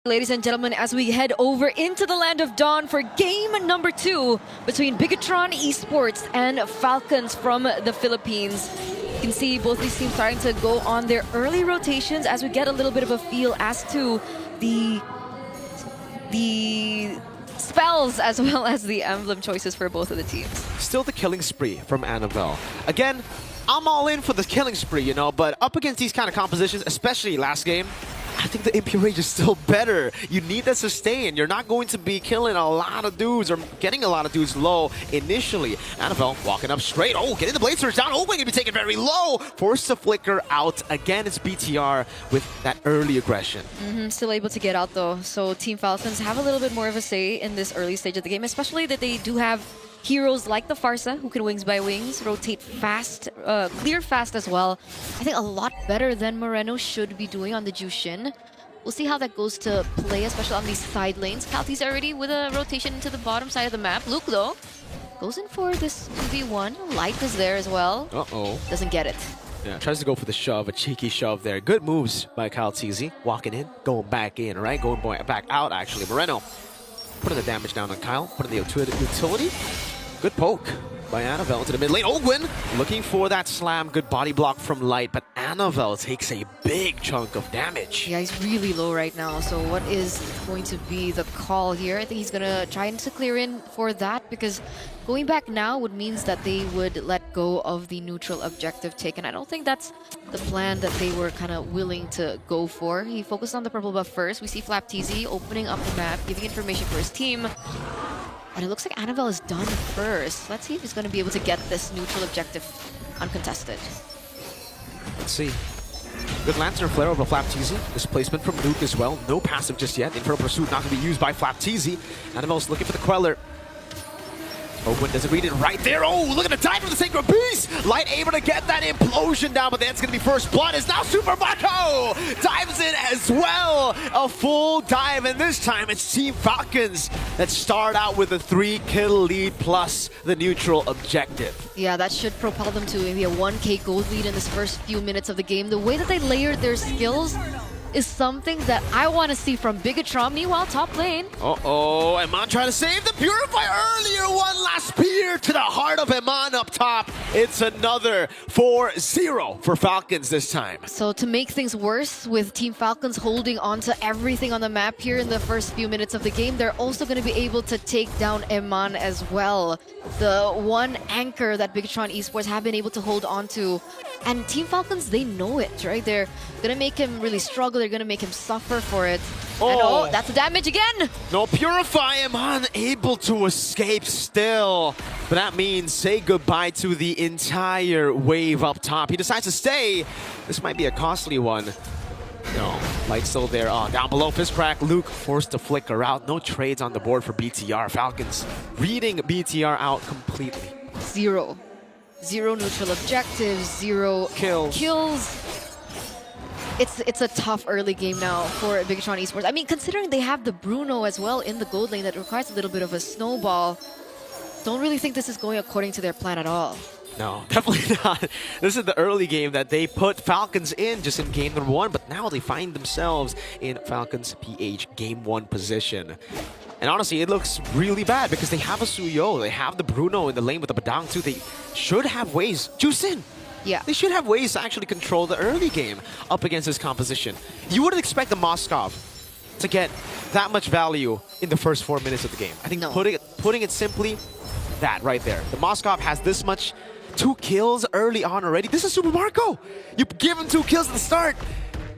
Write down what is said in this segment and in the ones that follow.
Ladies and gentlemen, as we head over into the land of Dawn for game number 2 between BIGETRON Esports and Falcons from the Philippines. You can see both these teams starting to go on their early rotations as we get a little bit of a feel as to the spells as well as the emblem choices for both of the teams. Still the killing spree from Annabelle. Again, I'm all in for the killing spree, you know, but up against these kind of compositions, especially last game, I think the MP Rage is still better. You need that sustain. You're not going to be killing a lot of dudes or getting a lot of dudes low initially. Annabelle walking up straight. Oh, getting the blade surge down. Oh, going to be taken very low. Forced to flicker out. Again, it's BTR with that early aggression. Still able to get out though. So Team Falcons have a little bit more of a say in this early stage of the game, especially that they do have heroes like the Farsa who can wings by wings, rotate fast, clear fast as well. I think a lot better than Moreno should be doing on the Jushin. We'll see how that goes to play, especially on these side lanes. Kalti's already with a rotation into the bottom side of the map. Luke though goes in for this 2v1. Light is there as well. Uh-oh. Doesn't get it. Yeah, tries to go for the shove, a cheeky shove there. Good moves by Kaltizi. Walking in, going back in, right? Going back out, actually. Moreno putting the damage down on Kyle, putting the utility. Good poke by Annabelle into the mid lane. Ogwin looking for that slam. Good body block from Light, but Annabelle takes a big chunk of damage. Yeah, he's really low right now. So what is going to be the call here? I think he's going to try to clear in for that because going back now would means that they would let go of the neutral objective taken. I don't think that's the plan that they were kind of willing to go for. He focused on the purple buff first. We see FlapTZ opening up the map, giving information for his team. And it looks like Annabelle is done first. Let's see if he's going to be able to get this neutral objective uncontested. Let's see. Good Lantern Flare over FlapTZ. Displacement from Luke as well. No passive just yet. Infernal Pursuit not going to be used by FlapTZ. Annabelle's looking for the Queller. Owen doesn't read it right there. Oh, look at the dive from the Sacred Beast! Light able to get that implosion down, but that's going to be first blood. Is now Super Marco! Dives in as well! A full dive, and this time it's Team Falcons that start out with a 3-kill lead plus the neutral objective. Yeah, that should propel them to maybe a 1k gold lead in this first few minutes of the game. The way that they layered their skills is something that I want to see from BIGETRON. Meanwhile, top lane. Uh-oh, Eman trying to save the Purify earlier. One last spear to the heart of Eman up top. It's another 4-0 for Falcons this time. So to make things worse, with Team Falcons holding on to everything on the map here in the first few minutes of the game, they're also going to be able to take down Eman as well. The one anchor that BIGETRON Esports have been able to hold on to. And Team Falcons, they know it, right? They're going to make him really struggle. They're going to make him suffer for it. Oh. And oh, that's the damage again! No, Purify him unable to escape still. But that means say goodbye to the entire wave up top. He decides to stay. This might be a costly one. No, Light's still there. Down below, Fist Crack. Luke forced to flicker out. No trades on the board for BTR. Falcons reading BTR out completely. Zero neutral objectives, 0 kills. It's a tough early game now for BIGETRON Esports. I mean, considering they have the Bruno as well in the gold lane that requires a little bit of a snowball, don't really think this is going according to their plan at all. No, definitely not. This is the early game that they put Falcons in just in game number 1, but now they find themselves in Falcons PH game 1 position. And honestly, it looks really bad because they have a Suyo, they have the Bruno in the lane with the Badang too. They should have ways. Juicin! Yeah. They should have ways to actually control the early game up against this composition. You wouldn't expect the Moskov to get that much value in the first 4 minutes of the game. I think putting it simply, that right there. The Moskov has this much, 2 kills early on already. This is Super Marco! You give him 2 kills at the start.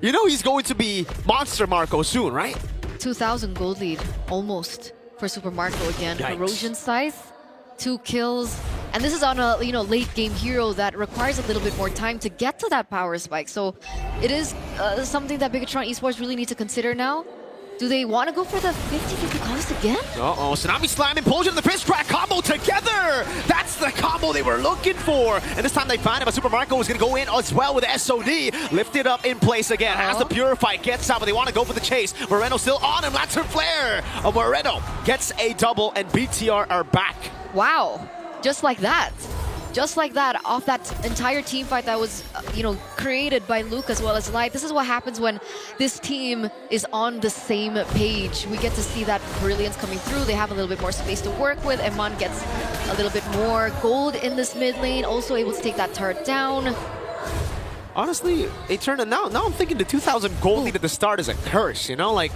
You know he's going to be Monster Marco soon, right? 2,000 gold lead, almost, for Super Marco again. Yikes. Corrosion Scythe, 2 kills. And this is on a late game hero that requires a little bit more time to get to that power spike. So it is something that BIGETRON Esports really need to consider now. Do they want to go for the 50-50 cost again? Uh-oh, Tsunami Slam, Impulsion, and the Fist Crack combo together! That's the combo they were looking for! And this time they find it, but Super Marco is going to go in as well with SOD. Lifted up in place again, as the Purify gets out, but they want to go for the chase. Moreno still on him, Lantern Flare! Moreno gets a double, and BTR are back. Wow, just like that. just like that, off that entire team fight that was, created by Luke as well as Light. This is what happens when this team is on the same page. We get to see that brilliance coming through. They have a little bit more space to work with. Eman gets a little bit more gold in this mid lane, also able to take that turret down. Honestly, it turned out now I'm thinking the 2,000 gold lead at the start is a curse, like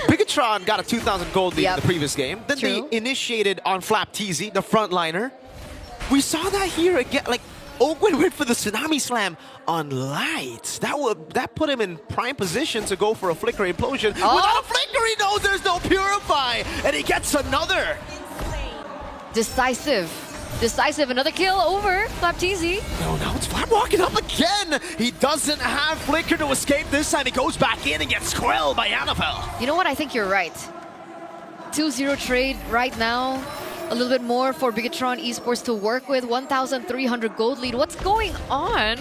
BIGETRON got a 2,000 gold lead in the previous game. Then they initiated on FLAPTZ, the frontliner. We saw that here again, like Ogwen went for the Tsunami Slam on Light. That put him in prime position to go for a Flicker Implosion. Without a Flicker, he knows there's no Purify, and he gets another. Decisive, another kill over FLAPTZ. No, now it's Flap walking up again. He doesn't have Flicker to escape this time. He goes back in and gets quelled by Annabelle. You know what? I think you're right. 2-0 trade right now. A little bit more for BIGETRON Esports to work with. 1,300 gold lead. What's going on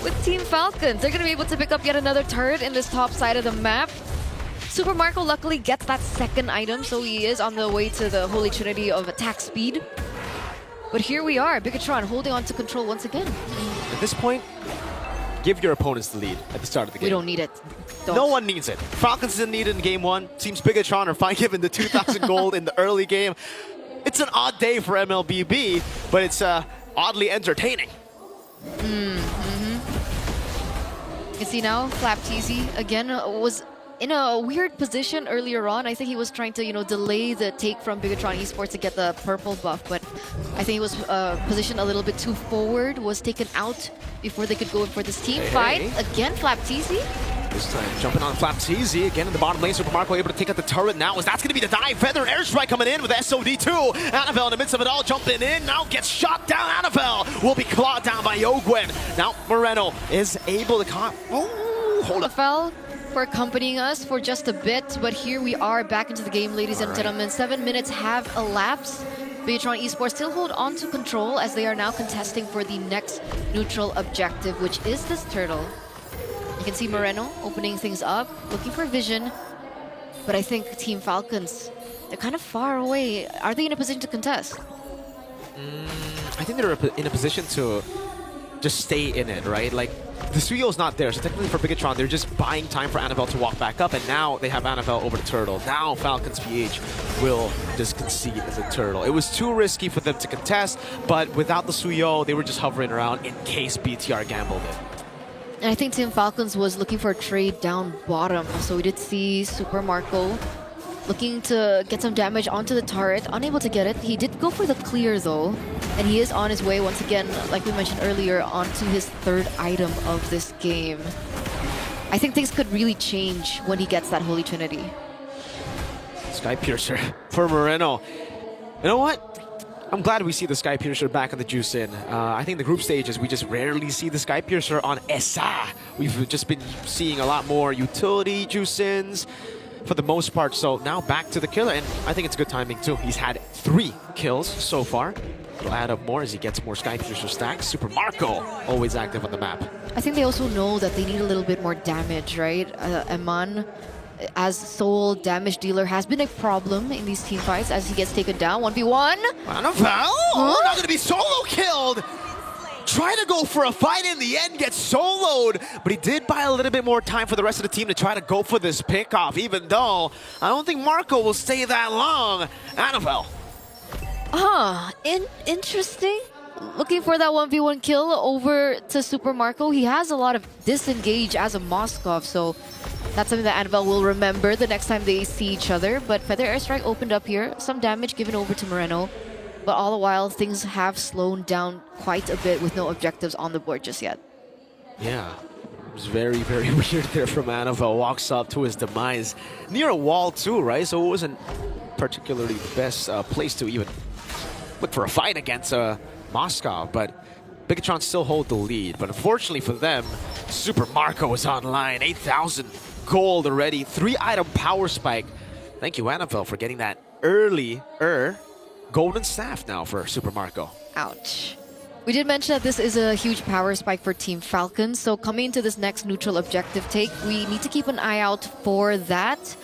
with Team Falcons? They're going to be able to pick up yet another turret in this top side of the map. Super Marco luckily gets that second item, so he is on the way to the Holy Trinity of attack speed. But here we are, BIGETRON holding on to control once again. At this point, give your opponents the lead at the start of the game. We don't need it. No one needs it. Falcons didn't need it in game one. Seems BIGETRON are fine given the 2,000 gold in the early game. It's an odd day for MLBB, but it's oddly entertaining. You can see now, FLAPTZ again was in a weird position earlier on. I think he was trying to, delay the take from BIGETRON Esports to get the purple buff, but I think he was positioned a little bit too forward, was taken out before they could go in for this team fight. Again, FLAPTZ. This time jumping on FLAPTZ again in the bottom lane. Super Marco able to take out the turret now. That's going to be the dive. Feather airstrike coming in with SOD2. Annabelle in the midst of it all jumping in. Now gets shot down. Annabelle will be clawed down by Ogwen. Now Moreno is able to hold up. Fell for accompanying us for just a bit, but here we are back into the game, ladies and gentlemen. 7 minutes have elapsed. BIGETRON Esports still hold on to control as they are now contesting for the next neutral objective, which is this turtle. You can see Moreno opening things up, looking for vision. But I think Team Falcons, they're kind of far away. Are they in a position to contest? I think they're in a position to just stay in it, right? Like, the Suyo's not there, so technically for BIGETRON, they're just buying time for Annabelle to walk back up, and now they have Annabelle over the turtle. Now Falcons PH will just concede as a turtle. It was too risky for them to contest, but without the Suyo, they were just hovering around in case BTR gambled it. And I think Team Falcons was looking for a trade down bottom. So we did see Super Marco looking to get some damage onto the turret, unable to get it. He did go for the clear though, and he is on his way once again, like we mentioned earlier, onto his third item of this game. I think things could really change when he gets that Holy Trinity. Sky Piercer for Moreno. You know what? I'm glad we see the Sky Piercer back on the juice in. I think the group stages, we just rarely see the Sky Piercer on SA. We've just been seeing a lot more utility juice ins for the most part. So now back to the killer, and I think it's good timing too. He's had 3 kills so far. He'll add up more as he gets more Sky Piercer stacks. Super Marco, always active on the map. I think they also know that they need a little bit more damage, right? Eman, as sole damage dealer, has been a problem in these team fights as he gets taken down. 1v1. Annabelle! Not going to be solo killed! Trying to go for a fight in the end, gets soloed, but he did buy a little bit more time for the rest of the team to try to go for this pickoff, even though I don't think Marco will stay that long. Annabelle. Interesting. Looking for that 1v1 kill over to Super Marco. He has a lot of disengage as a Moskov, so that's something that Annabelle will remember the next time they see each other. But Feather Airstrike opened up here. Some damage given over to Moreno. But all the while, things have slowed down quite a bit with no objectives on the board just yet. Yeah, it was very, very weird there from Annabelle. Walks up to his demise. Near a wall too, right? So it wasn't particularly the best place to even look for a fight against Moscow. But BIGETRON still hold the lead. But unfortunately for them, Super Marco is online. 8,000 gold already. 3-item power spike. Thank you, Annabelle, for getting that early golden staff now for Super Marco. Ouch. We did mention that this is a huge power spike for Team Falcons, so coming into this next neutral objective take, we need to keep an eye out for that.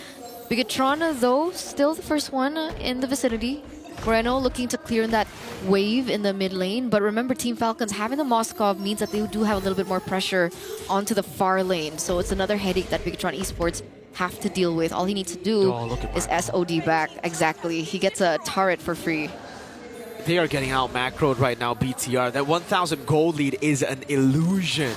BIGETRON, though, still the first one in the vicinity. Moreno looking to clear in that wave in the mid lane, but remember Team Falcons having the Moskov means that they do have a little bit more pressure onto the far lane. So it's another headache that BIGETRON Esports have to deal with. All he needs to do is SOD back. Exactly. He gets a turret for free. They are getting out macroed right now, BTR. That 1,000 gold lead is an illusion.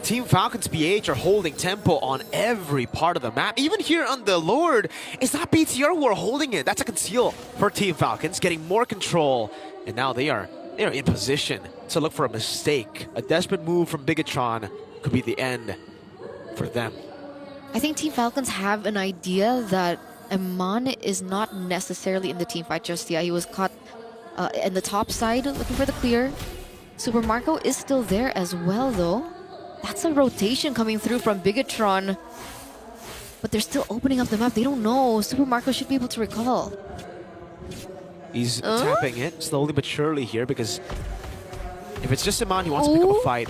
Team Falcons BH are holding tempo on every part of the map. Even here on the Lord, it's not BTR who are holding it. That's a conceal for Team Falcons, getting more control. And now they are in position to look for a mistake. A desperate move from BIGETRON could be the end for them. I think Team Falcons have an idea that Eman is not necessarily in the team fight just yet. He was caught in the top side looking for the clear. Super Marco is still there as well though. That's a rotation coming through from BIGETRON. But they're still opening up the map. They don't know. Super Marco should be able to recall. He's tapping it slowly but surely here because if it's just Eman, he wants to pick up a fight.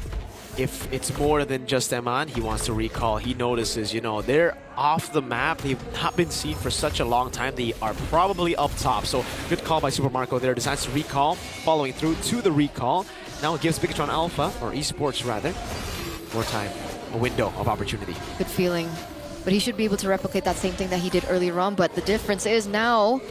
If it's more than just Eman, he wants to recall. He notices, you know, they're off the map. They've not been seen for such a long time. They are probably up top. So good call by Super Marco there. Decides to recall, following through to the recall. Now it gives BIGETRON Alpha, or Esports rather, more time, a window of opportunity. Good feeling. But he should be able to replicate that same thing that he did earlier on. But the difference is now,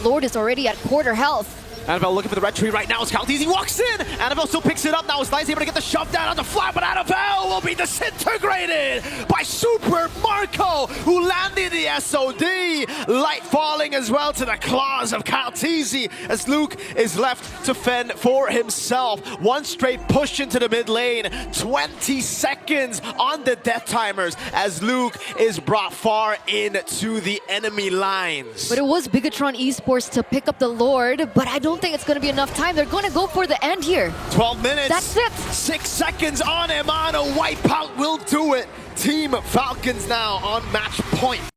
Lord is already at quarter health. Annabelle looking for the red tree right now as Calteezy walks in. Annabelle still picks it up now as Line's able to get the shove down on the flat, but Annabelle will be disintegrated by Super Marco, who landed the SOD. Light falling as well to the claws of Calteezy as Luke is left to fend for himself. One straight push into the mid lane. 20 seconds on the death timers as Luke is brought far into the enemy lines. But it was BIGETRON Esports to pick up the Lord, but I don't think it's going to be enough time. They're going to go for the end here. 12 minutes. That's it. 6 seconds on Eman. A wipeout will do it. Team Falcons now on match point.